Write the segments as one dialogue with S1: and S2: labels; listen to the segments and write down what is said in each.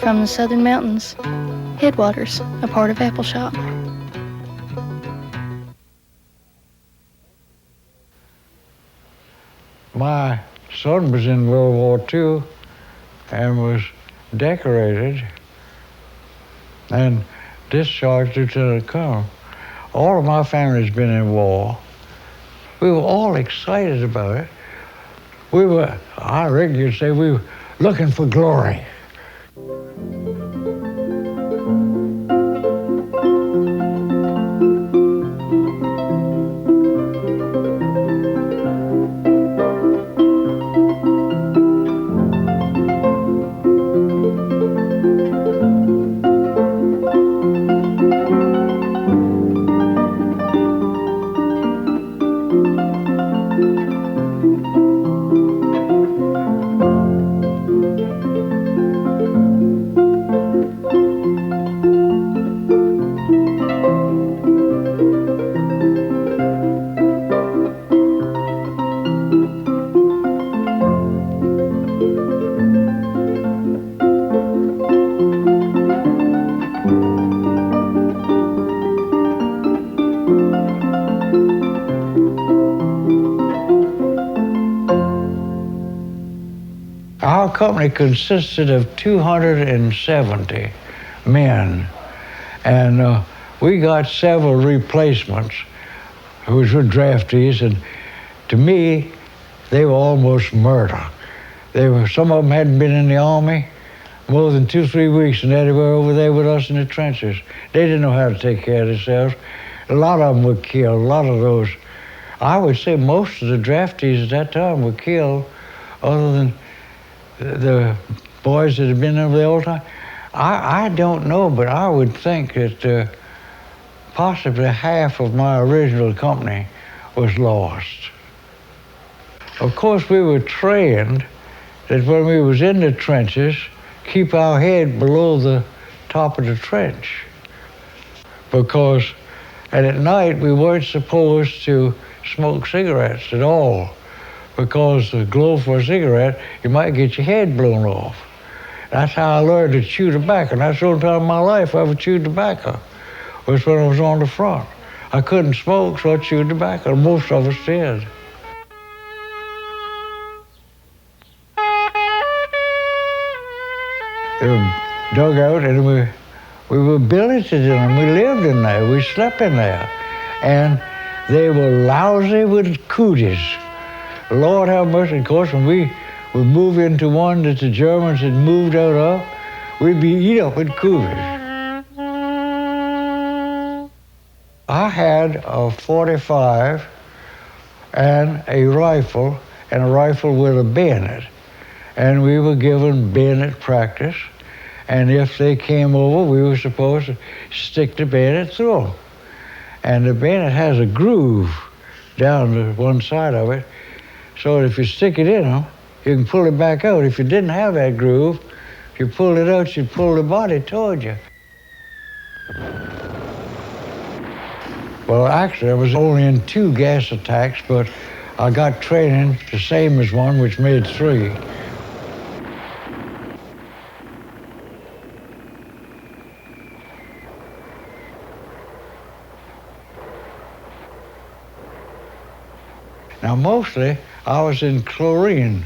S1: from the southern mountains, headwaters, a part of Appleshot.
S2: My son was in World War II and was decorated and discharged Lieutenant Colonel. All of my family's been in war. We were all excited about it. I reckon you'd say we were looking for glory. Our company consisted of 270 men, and we got several replacements, which were draftees, and to me, they were almost murder. Some of them hadn't been in the Army more than 2-3 weeks, and they were over there with us in the trenches. They didn't know how to take care of themselves. A lot of them were killed, a lot of those. I would say most of the draftees at that time were killed, other than the boys that had been over there all the time. I don't know, but I would think that possibly half of my original company was lost. Of course, we were trained that when we was in the trenches, keep our head below the top of the trench. And at night, we weren't supposed to smoke cigarettes at all, because the glow for a cigarette, you might get your head blown off. That's how I learned to chew tobacco. And that's the only time in my life I ever chewed tobacco, was when I was on the front. I couldn't smoke, so I chewed tobacco. Most of us did. They were dug out, and we were billeted in them. We lived in there. We slept in there. And they were lousy with cooties. Lord have mercy. Of course, when we would move into one that the Germans had moved out of, we'd be eat up with cooties. I had a .45 and a rifle with a bayonet. And we were given bayonet practice. And if they came over, we were supposed to stick the bayonet through them. And the bayonet has a groove down to one side of it. So if you stick it in them, you can pull it back out. If you didn't have that groove, if you pulled it out, you'd pull the body toward you. Well, actually, I was only in 2 gas attacks, but I got training the same as one, which made 3. Now, mostly, I was in chlorine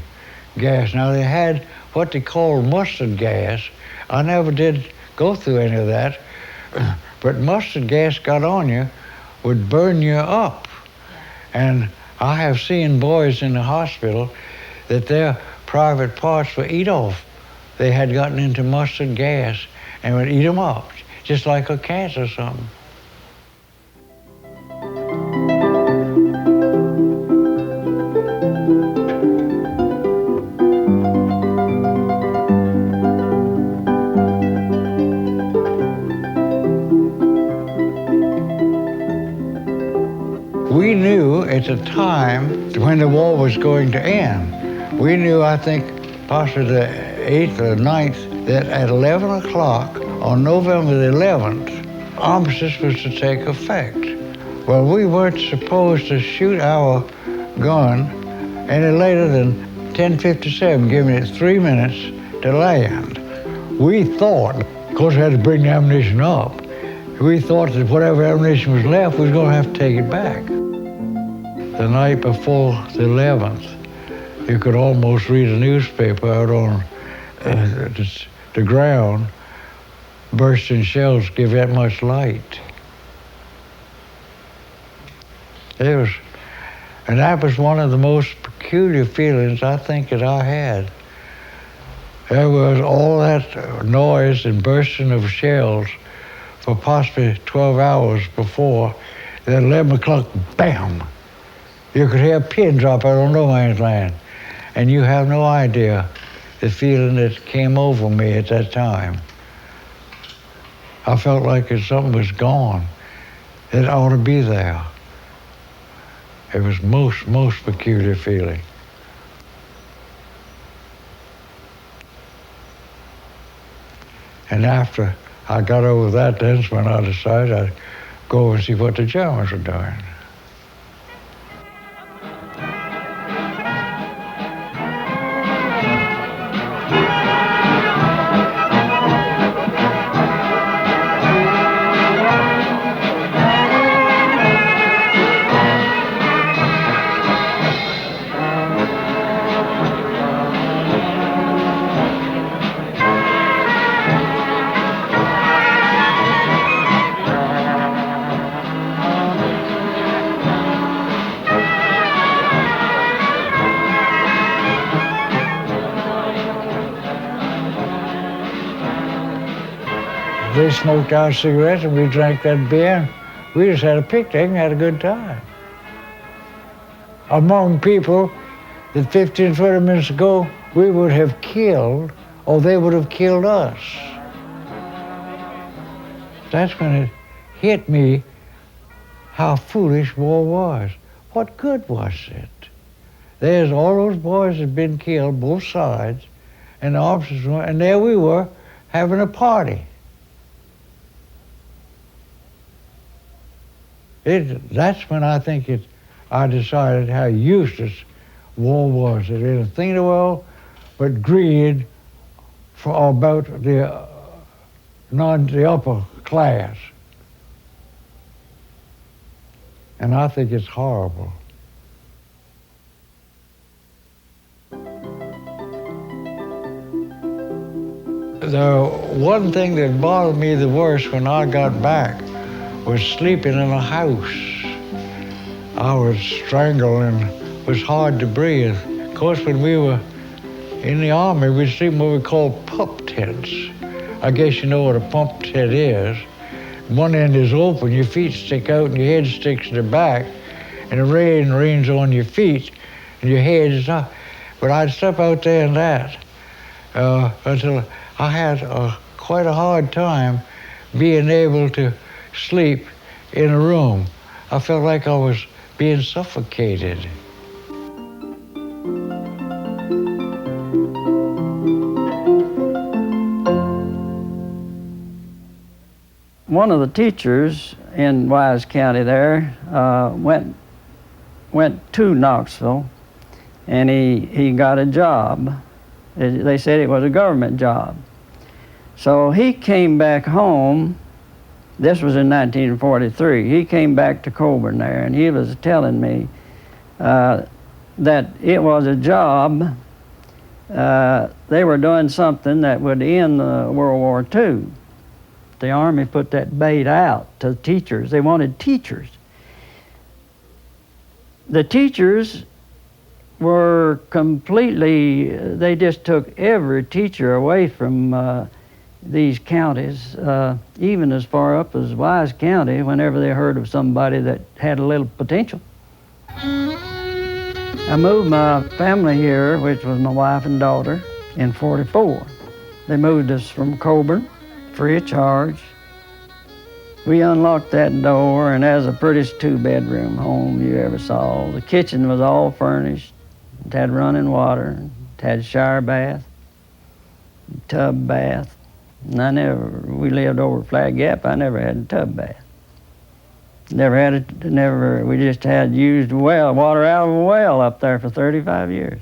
S2: gas. Now, they had what they called mustard gas. I never did go through any of that, but mustard gas got on you, would burn you up. And I have seen boys in the hospital that their private parts were eat off. They had gotten into mustard gas and would eat them up, just like a cancer or something. We knew at the time when the war was going to end. We knew, I think, possibly the 8th or 9th, that at 11 o'clock on November the 11th, armistice was to take effect. Well, we weren't supposed to shoot our gun any later than 10:57, giving it 3 minutes to land. We thought, of course, we had to bring the ammunition up. We thought that whatever ammunition was left, we was going to have to take it back. The night before the 11th, you could almost read a newspaper out on the ground. Bursting shells give that much light. And that was one of the most peculiar feelings I think that I had. There was all that noise and bursting of shells for possibly 12 hours before. At 11 o'clock, bam! You could hear a pin drop out on no man's land. And you have no idea the feeling that came over me at that time. I felt like if something was gone, it ought to be there. It was most peculiar feeling. And after I got over that, that's when I decided I'd go and see what the Germans were doing. They smoked our cigarettes and we drank that beer. We just had a picnic and had a good time. Among people that 15, 20 minutes ago we would have killed, or they would have killed us. That's when it hit me how foolish war was. What good was it? There's all those boys that had been killed, both sides, and the officers were, and there we were having a party. That's when I think I decided how useless war was. It didn't think in the world, but greed for about the upper class. And I think it's horrible. The one thing that bothered me the worst when I got back was sleeping in a house. I was strangled and it was hard to breathe. Of course, when we were in the Army, we'd sleep in what we call pup tents. I guess you know what a pup tent is. One end is open, your feet stick out and your head sticks to the back, and the rain rains on your feet and your head is up. But I'd step out there in that until I had quite a hard time being able to sleep in a room. I felt like I was being suffocated.
S3: One of the teachers in Wise County there went to Knoxville, and he got a job. They said it was a government job. So he came back home. This was in 1943. He came back to Coburn there, and he was telling me that it was a job. They were doing something that would end World War II. The Army put that bait out to teachers. They wanted teachers. The teachers were completely, they just took every teacher away from these counties, even as far up as Wise County, whenever they heard of somebody that had a little potential. I moved my family here, which was my wife and daughter, in '44. They moved us from Coburn, free of charge. We unlocked that door, and that was the prettiest two-bedroom home you ever saw. The kitchen was all furnished. It had running water. It had a shower bath, tub bath. And we lived over Flag Gap. I never had a tub bath. We just had used water out of a well up there for 35 years.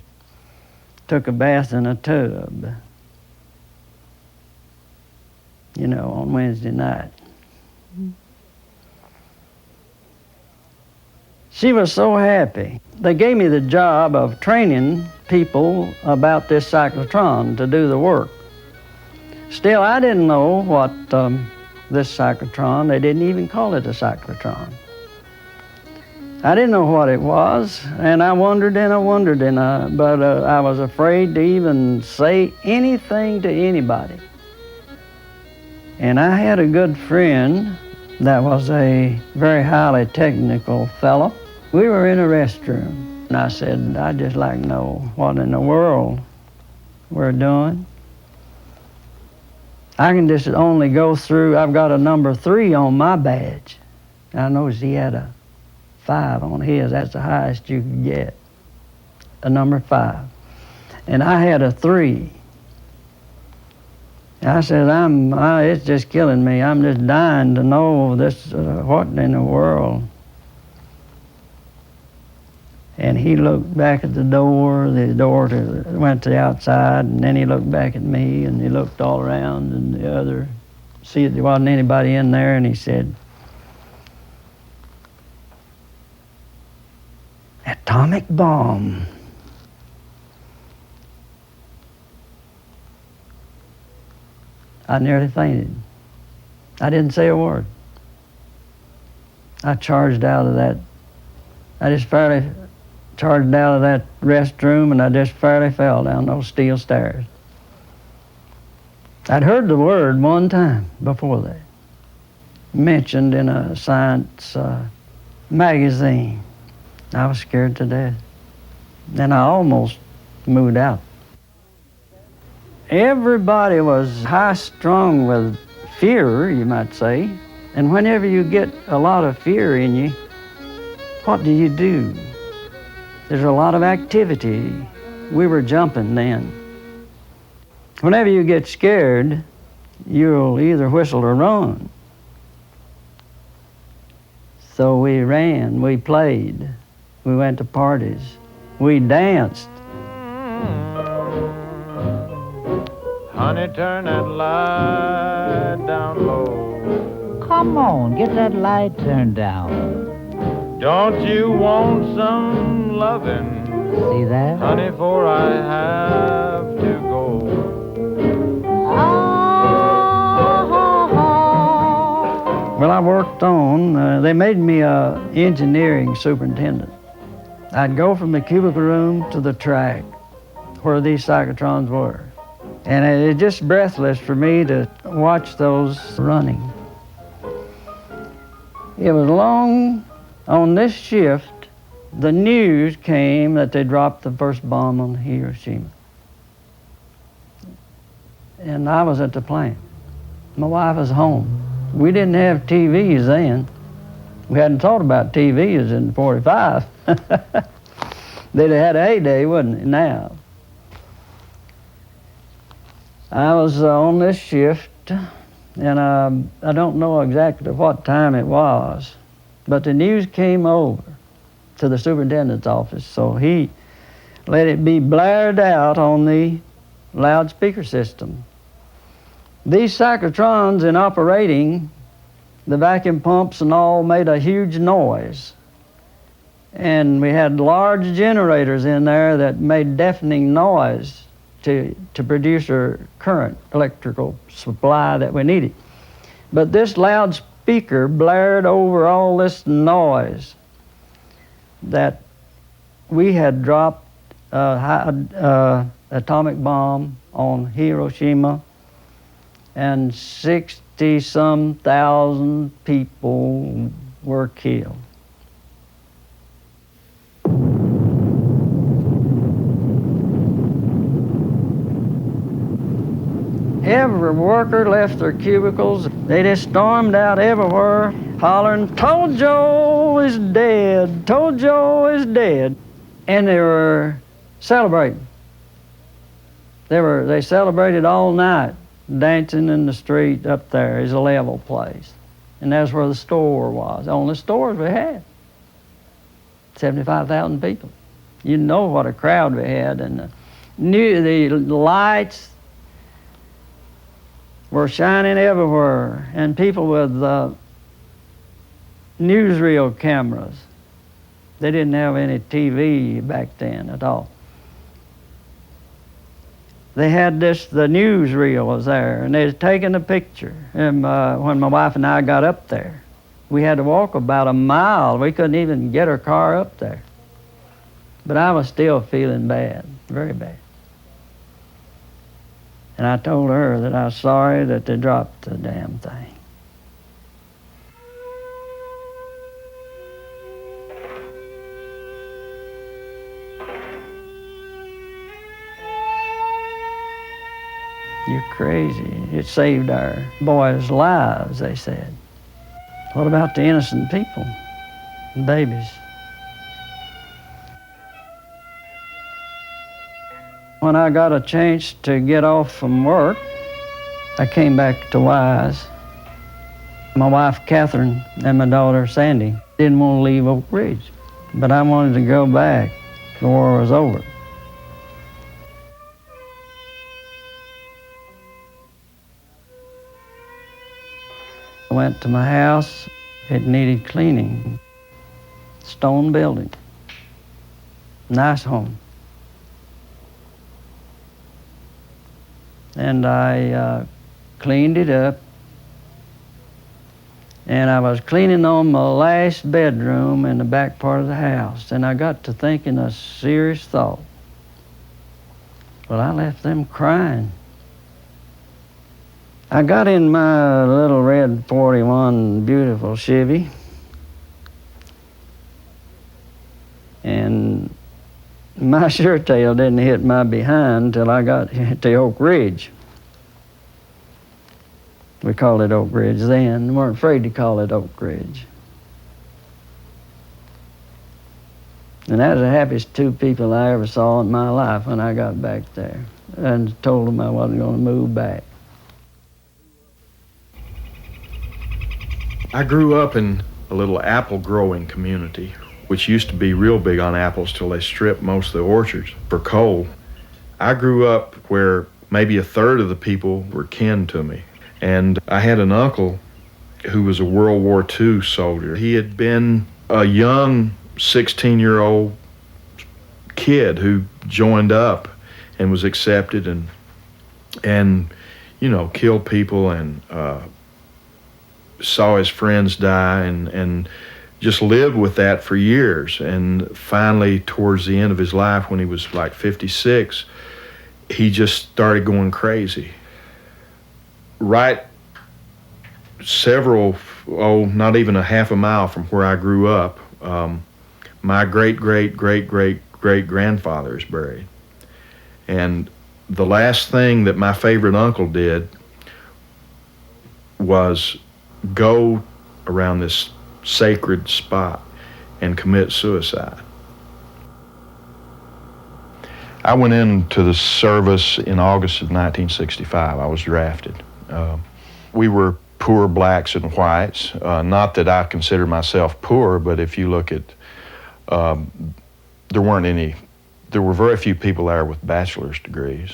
S3: Took a bath in a tub. you know, on Wednesday night. She was so happy. They gave me the job of training people about this cyclotron to do the work. Still, I didn't know what this cyclotron, they didn't even call it a cyclotron. I didn't know what it was, and I wondered, but I was afraid to even say anything to anybody. And I had a good friend that was a very highly technical fellow. We were in a restroom, and I said, I'd just like to know what in the world we're doing. I can just only go through, I've got a number 3 on my badge. I noticed he had a 5 on his. That's the highest you could get, a number 5. And I had a 3. I said, it's just killing me. I'm just dying to know this, what in the world. And he looked back at the door went to the outside, and then he looked back at me, and he looked all around, and the other, see there wasn't anybody in there, and he said, atomic bomb. I nearly fainted. I didn't say a word. I charged out of that. I just fairly charged out of that restroom, and I just fairly fell down those steel stairs. I'd heard the word one time before that, mentioned in a science magazine. I was scared to death. Then I almost moved out. Everybody was high-strung with fear, you might say. And whenever you get a lot of fear in you, what do? There's a lot of activity. We were jumping then. Whenever you get scared, you'll either whistle or run. So we ran, we played, we went to parties, we danced.
S4: Honey, turn that light down low.
S5: Come on, get that light turned down.
S4: Don't you want some lovin'?
S5: See that?
S4: Honey, for I have to go.
S3: Well, I worked on, they made me a engineering superintendent. I'd go from the cubicle room to the track where these cyclotrons were. And it's just breathless for me to watch those running. It was long on this shift, the news came that they dropped the first bomb on Hiroshima. And I was at the plant. My wife was home. We didn't have TVs then. We hadn't thought about TVs in '45. They'd have had a heyday, wouldn't it, now? I was on this shift, and I don't know exactly what time it was, but the news came over to the superintendent's office, so he let it be blared out on the loudspeaker system. These cyclotrons in operating, the vacuum pumps and all made a huge noise. And we had large generators in there that made deafening noise to produce our current electrical supply that we needed. But this loudspeaker blared over all this noise that we had dropped atomic bomb on Hiroshima, and 60-some thousand people were killed. Every worker left their cubicles. They just stormed out everywhere, hollering, "Told Joe is dead, told Joe is dead." And they were celebrating. They celebrated all night, dancing in the street up there. It's a level place. And that's where the store was, the only stores we had. 75,000 people. You know what a crowd we had, and the lights. were shining everywhere, and people with newsreel cameras. They didn't have any TV back then at all. They had the newsreel was there, and they was taking a picture. And when my wife and I got up there, we had to walk about a mile. We couldn't even get our car up there. But I was still feeling bad, very bad. And I told her that I was sorry that they dropped the damn thing. You're crazy. It saved our boys' lives, they said. What about the innocent people, the babies? When I got a chance to get off from work, I came back to Wise. My wife, Catherine, and my daughter, Sandy, didn't want to leave Oak Ridge, but I wanted to go back. The war was over. I went to my house. It needed cleaning. Stone building. Nice home. And I cleaned it up. And I was cleaning on my last bedroom in the back part of the house. And I got to thinking a serious thought. Well, I left them crying. I got in my little red 41 beautiful Chevy, and my shirt tail didn't hit my behind till I got to Oak Ridge. We called it Oak Ridge then. We weren't afraid to call it Oak Ridge. And that was the happiest two people I ever saw in my life when I got back there, and told them I wasn't going to move back.
S6: I grew up in a little apple growing community, which used to be real big on apples till they stripped most of the orchards for coal. I grew up where maybe a third of the people were kin to me. And I had an uncle who was a World War II soldier. He had been a young 16-year-old kid who joined up and was accepted and you know, killed people and saw his friends die and just lived with that for years. And finally, towards the end of his life, when he was like 56, he just started going crazy. Right not even a half a mile from where I grew up, my great-great-great-great-great-grandfather is buried. And the last thing that my favorite uncle did was go around this sacred spot and commit suicide. I went into the service in August of 1965. I was drafted. We were poor blacks and whites. Not that I consider myself poor, but if you look at, there were very few people there with bachelor's degrees,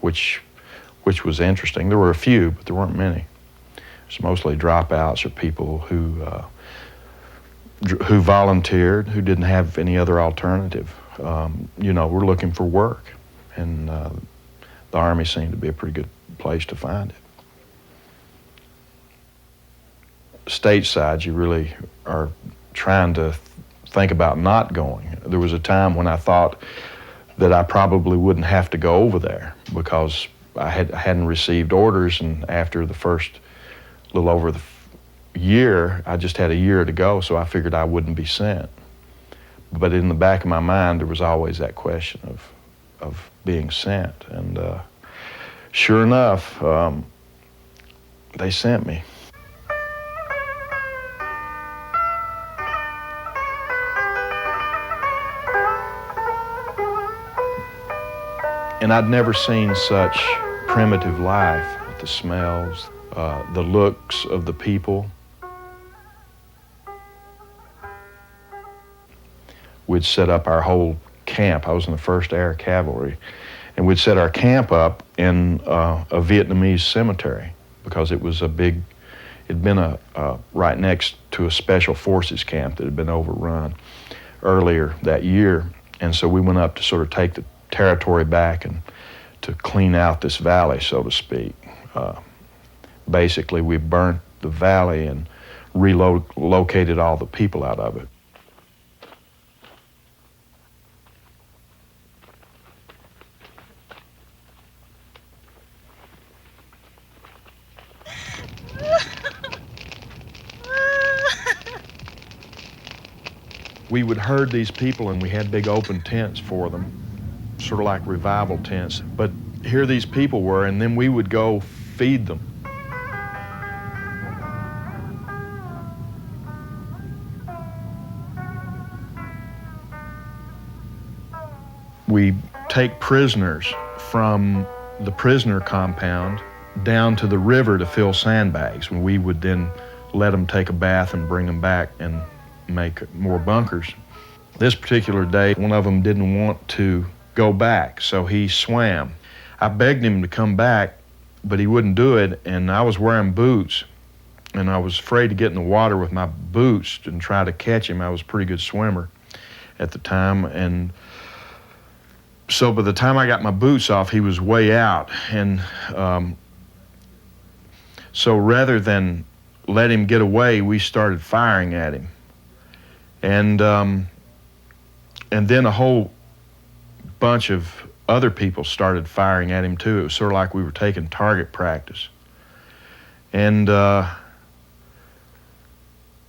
S6: which was interesting. There were a few, but there weren't many. It's mostly dropouts or people who volunteered, who didn't have any other alternative. You know, we're looking for work, and the Army seemed to be a pretty good place to find it. Stateside, you really are trying to think about not going. There was a time when I thought that I probably wouldn't have to go over there because I hadn't received orders, and after the first little over the year, I just had a year to go, so I figured I wouldn't be sent. But in the back of my mind, there was always that question of being sent. And sure enough, they sent me. And I'd never seen such primitive life, with the smells, the looks of the people. We'd set up our whole camp. I was in the 1st Air Cavalry, and we'd set our camp up in a Vietnamese cemetery because it was it'd been right next to a special forces camp that had been overrun earlier that year. And so we went up to sort of take the territory back and to clean out this valley, so to speak. Basically, we burnt the valley and relocated all the people out of it. We would herd these people, and we had big open tents for them, sort of like revival tents. But here these people were, and then we would go feed them. We take prisoners from the prisoner compound down to the river to fill sandbags, and we would then let them take a bath and bring them back and make more bunkers. This particular day, one of them didn't want to go back, so he swam. I begged him to come back, but he wouldn't do it, and I was wearing boots, and I was afraid to get in the water with my boots and try to catch him. I was a pretty good swimmer at the time, and so by the time I got my boots off, he was way out, and so rather than let him get away, we started firing at him. And then a whole bunch of other people started firing at him too. It was sort of like we were taking target practice. And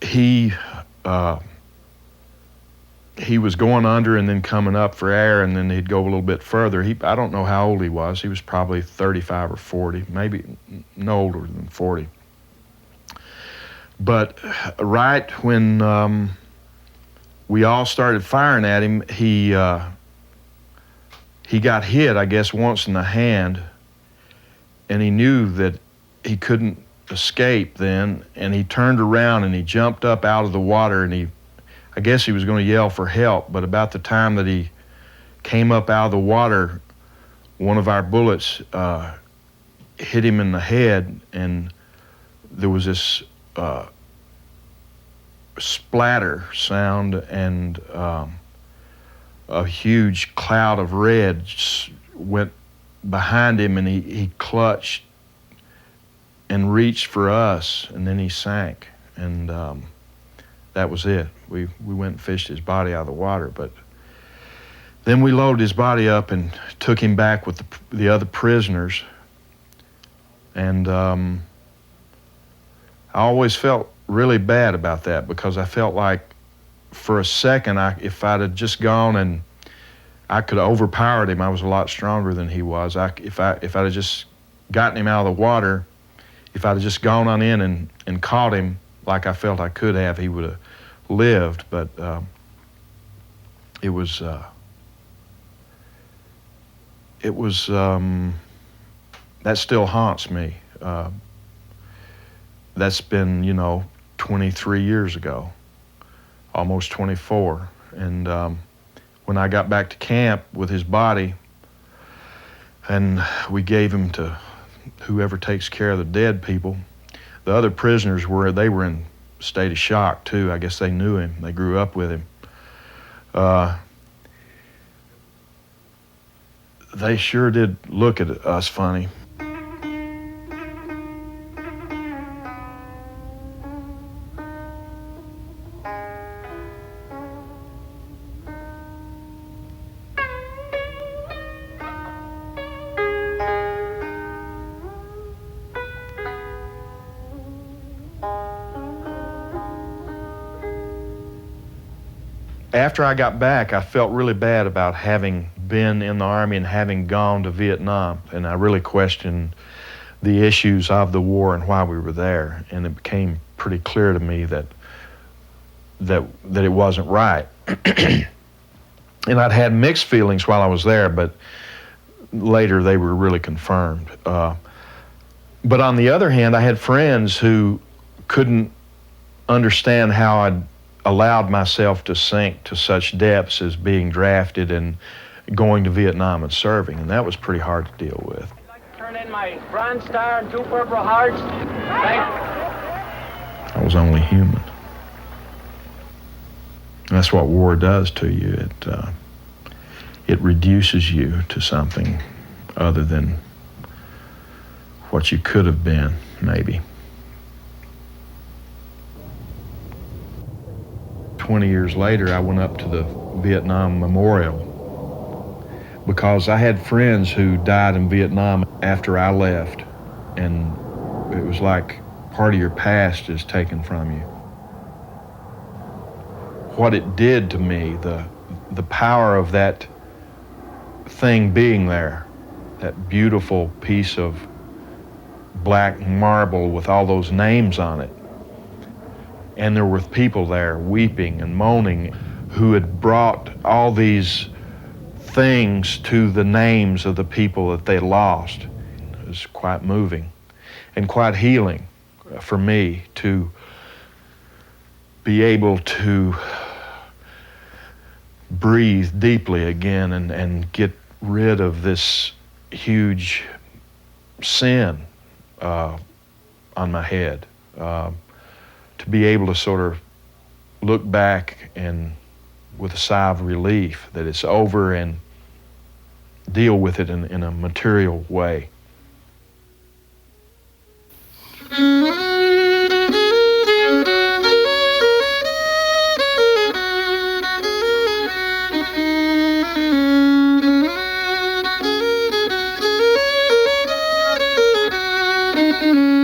S6: he was going under and then coming up for air, and then he'd go a little bit further. I don't know how old he was. He was probably 35 or 40, maybe no older than 40. But right when we all started firing at him, he got hit, I guess, once in the hand, and he knew that he couldn't escape then, and he turned around and he jumped up out of the water, and I guess he was going to yell for help, but about the time that he came up out of the water, one of our bullets hit him in the head, and there was this splatter sound, and a huge cloud of red went behind him, and he clutched and reached for us, and then he sank, and that was it. We went and fished his body out of the water, but then we loaded his body up and took him back with the other prisoners, and I always felt really bad about that, because I felt like for a second, if I'd have just gone and I could have overpowered him, I was a lot stronger than he was. If I'd have just gotten him out of the water, if I'd have just gone on in and caught him like I felt I could have, he would have lived. But it was that still haunts me. That's been, 23 years ago, almost 24. And when I got back to camp with his body, and we gave him to whoever takes care of the dead people, the other prisoners were in a state of shock too. I guess they knew him. They grew up with him. They sure did look at us funny. After I got back, I felt really bad about having been in the Army and having gone to Vietnam, and I really questioned the issues of the war and why we were there, and it became pretty clear to me that it wasn't right. And I'd had mixed feelings while I was there, but later they were really confirmed. But on the other hand, I had friends who couldn't understand how I'd allowed myself to sink to such depths as being drafted and going to Vietnam and serving, and that was pretty hard to deal with.
S7: Turn in my Bronze Star and 2 Purple Hearts.
S6: I was only human. And that's what war does to you. It reduces you to something other than what you could have been, maybe. 20 years later, I went up to the Vietnam Memorial because I had friends who died in Vietnam after I left, and it was like part of your past is taken from you. What it did to me, the power of that thing being there, that beautiful piece of black marble with all those names on it. And there were people there weeping and moaning who had brought all these things to the names of the people that they lost. It was quite moving and quite healing for me to be able to breathe deeply again and get rid of this huge sin on my head. To be able to sort of look back and with a sigh of relief that it's over and deal with it in a material way.
S1: Thank you.